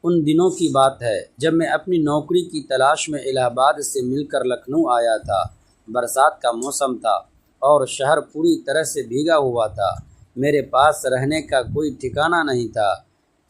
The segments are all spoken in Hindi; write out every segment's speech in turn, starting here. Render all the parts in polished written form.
उन दिनों की बात है जब मैं अपनी नौकरी की तलाश में इलाहाबाद से मिलकर लखनऊ आया था। बरसात का मौसम था और शहर पूरी तरह से भीगा हुआ था। मेरे पास रहने का कोई ठिकाना नहीं था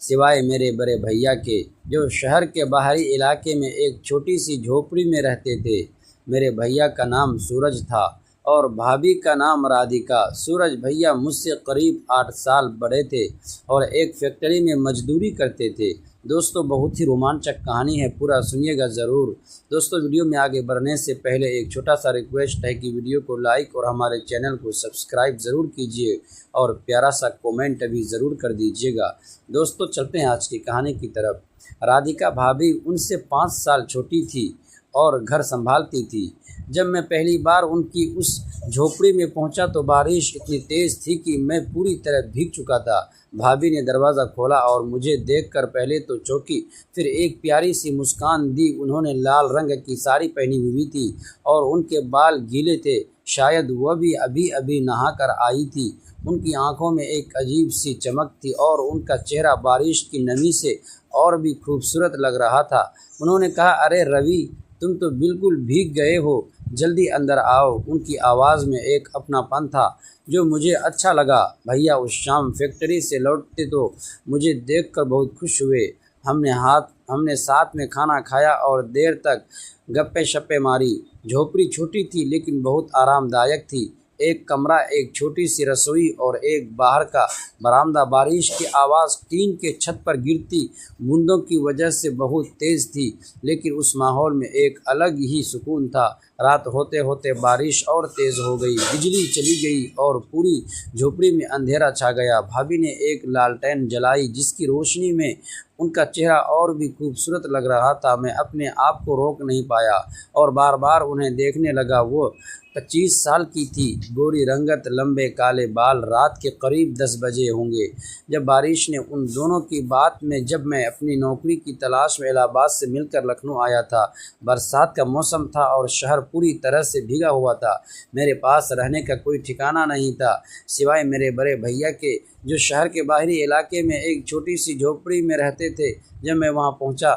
सिवाय मेरे बड़े भैया के, जो शहर के बाहरी इलाके में एक छोटी सी झोपड़ी में रहते थे। मेरे भैया का नाम सूरज था और भाभी का नाम राधिका। सूरज भैया मुझसे करीब 8 साल बड़े थे और एक फैक्ट्री में मजदूरी करते थे। दोस्तों, बहुत ही रोमांचक कहानी है, पूरा सुनिएगा ज़रूर। दोस्तों, वीडियो में आगे बढ़ने से पहले एक छोटा सा रिक्वेस्ट है कि वीडियो को लाइक और हमारे चैनल को सब्सक्राइब ज़रूर कीजिए और प्यारा सा कमेंट भी ज़रूर कर दीजिएगा। दोस्तों, चलते हैं आज की कहानी की तरफ। राधिका भाभी उनसे 5 साल छोटी थी और घर संभालती थी। जब मैं पहली बार उनकी उस झोपड़ी में पहुंचा तो बारिश इतनी तेज़ थी कि मैं पूरी तरह भीग चुका था। भाभी ने दरवाज़ा खोला और मुझे देखकर पहले तो चौंकी, फिर एक प्यारी सी मुस्कान दी। उन्होंने लाल रंग की साड़ी पहनी हुई थी और उनके बाल गीले थे, शायद वह भी अभी अभी नहा कर आई थी। उनकी आंखों में एक अजीब सी चमक थी और उनका चेहरा बारिश की नमी से और भी खूबसूरत लग रहा था। उन्होंने कहा, अरे रवि, तुम तो बिल्कुल भीग गए हो, जल्दी अंदर आओ। उनकी आवाज़ में एक अपनापन था जो मुझे अच्छा लगा। भैया उस शाम फैक्ट्री से लौटते तो मुझे देखकर बहुत खुश हुए। हमने साथ में खाना खाया और देर तक गप्पे शप्पे मारी। झोपड़ी छोटी थी लेकिन बहुत आरामदायक थी। एक कमरा, एक छोटी सी रसोई और एक बाहर का बरामदा। बारिश की आवाज़ टीन के छत पर गिरती बूंदों की वजह से बहुत तेज़ थी, लेकिन उस माहौल में एक अलग ही सुकून था। रात होते होते बारिश और तेज़ हो गई, बिजली चली गई और पूरी झोपड़ी में अंधेरा छा गया। भाभी ने एक लालटेन जलाई जिसकी रोशनी में उनका चेहरा और भी खूबसूरत लग रहा था। मैं अपने आप को रोक नहीं पाया और बार बार उन्हें देखने लगा। वो 25 साल की थी, गोरी रंगत, लंबे काले बाल। रात के करीब 10 बजे होंगे जब बारिश ने उन दोनों की बात में जब मैं अपनी नौकरी की तलाश में इलाहाबाद से मिलकर लखनऊ आया था। बरसात का मौसम था और शहर पूरी तरह से भीगा हुआ था। मेरे पास रहने का कोई ठिकाना नहीं था सिवाय मेरे बड़े भैया के, जो शहर के बाहरी इलाके में एक छोटी सी झोपड़ी में रहते थे। जब मैं वहां पहुंचा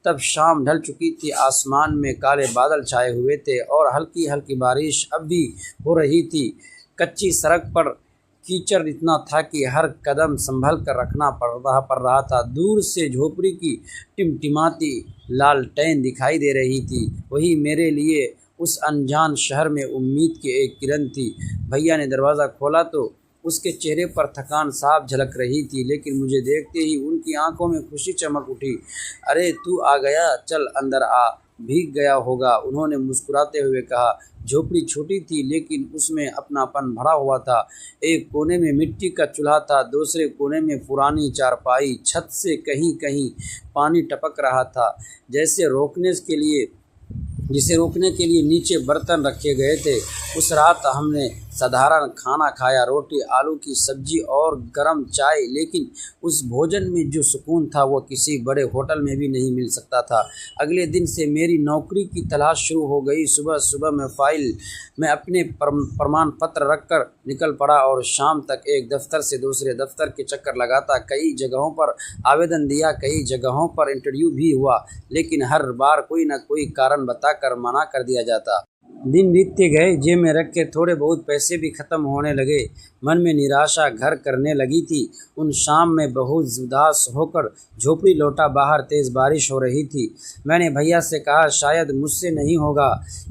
तब शाम ढल चुकी थी। आसमान में काले बादल छाए हुए थे और हल्की हल्की बारिश अब भी हो रही थी। कच्ची सड़क पर कीचड़ इतना था कि हर कदम संभल कर रखना पड़ रहा था। दूर से झोपड़ी की टिमटिमाती लालटेन दिखाई दे रही थी। वही मेरे लिए उस अनजान शहर में उम्मीद की एक किरण थी। भैया ने दरवाज़ा खोला तो उसके चेहरे पर थकान साफ झलक रही थी, लेकिन मुझे देखते ही उनकी आंखों में खुशी चमक उठी। अरे तू आ गया, चल अंदर आ, भीग गया होगा, उन्होंने मुस्कुराते हुए कहा। झोपड़ी छोटी थी लेकिन उसमें अपनापन भरा हुआ था। एक कोने में मिट्टी का चूल्हा था, दूसरे कोने में पुरानी चारपाई। छत से कहीं कहीं पानी टपक रहा था, जिसे रोकने के लिए नीचे बर्तन रखे गए थे। उस रात हमने साधारण खाना खाया, रोटी, आलू की सब्जी और गर्म चाय, लेकिन उस भोजन में जो सुकून था वो किसी बड़े होटल में भी नहीं मिल सकता था। अगले दिन से मेरी नौकरी की तलाश शुरू हो गई। सुबह सुबह मैं फाइल में अपने प्रमाण पत्र रखकर निकल पड़ा और शाम तक एक दफ्तर से दूसरे दफ्तर के चक्कर लगाता। कई जगहों पर आवेदन दिया, कई जगहों पर इंटरव्यू भी हुआ, लेकिन हर बार कोई न कोई कारण बताकर मना कर दिया जाता। दिन बीतते गए, जेब में रख के थोड़े बहुत पैसे भी खत्म होने लगे। मन में निराशा घर करने लगी थी। उन शाम में बहुत उदास होकर झोपड़ी लौटा। बाहर तेज़ बारिश हो रही थी। मैंने भैया से कहा, शायद मुझसे नहीं होगा,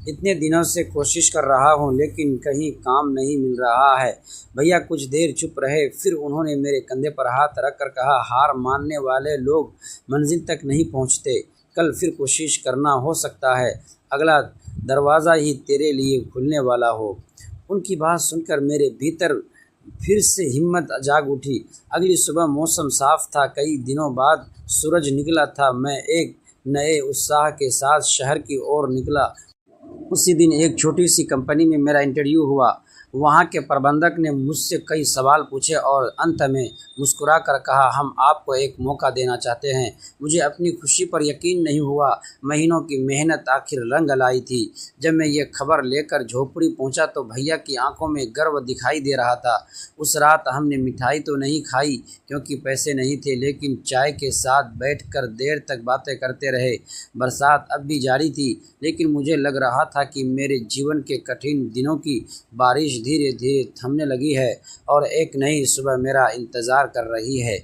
इतने दिनों से कोशिश कर रहा हूँ लेकिन कहीं काम नहीं मिल रहा है। भैया कुछ देर चुप रहे, फिर उन्होंने मेरे कंधे पर हाथ रख कर कहा, हार मानने वाले लोग मंजिल तक नहीं पहुँचते, कल फिर कोशिश करना, हो सकता है अगला दरवाज़ा ही तेरे लिए खुलने वाला हो। उनकी बात सुनकर मेरे भीतर फिर से हिम्मत जाग उठी। अगली सुबह मौसम साफ था, कई दिनों बाद सूरज निकला था। मैं एक नए उत्साह के साथ शहर की ओर निकला। उसी दिन एक छोटी सी कंपनी में मेरा इंटरव्यू हुआ। वहाँ के प्रबंधक ने मुझसे कई सवाल पूछे और अंत में मुस्कुरा कर कहा, हम आपको एक मौका देना चाहते हैं। मुझे अपनी खुशी पर यकीन नहीं हुआ। महीनों की मेहनत आखिर रंग लाई थी। जब मैं ये खबर लेकर झोपड़ी पहुँचा तो भैया की आंखों में गर्व दिखाई दे रहा था। उस रात हमने मिठाई तो नहीं खाई क्योंकि पैसे नहीं थे, लेकिन चाय के साथ बैठकर देर तक बातें करते रहे। बरसात अब भी जारी थी, लेकिन मुझे लग रहा था कि मेरे जीवन के कठिन दिनों की बारिश धीरे धीरे थमने लगी है और एक नई सुबह मेरा इंतज़ार कर रही है।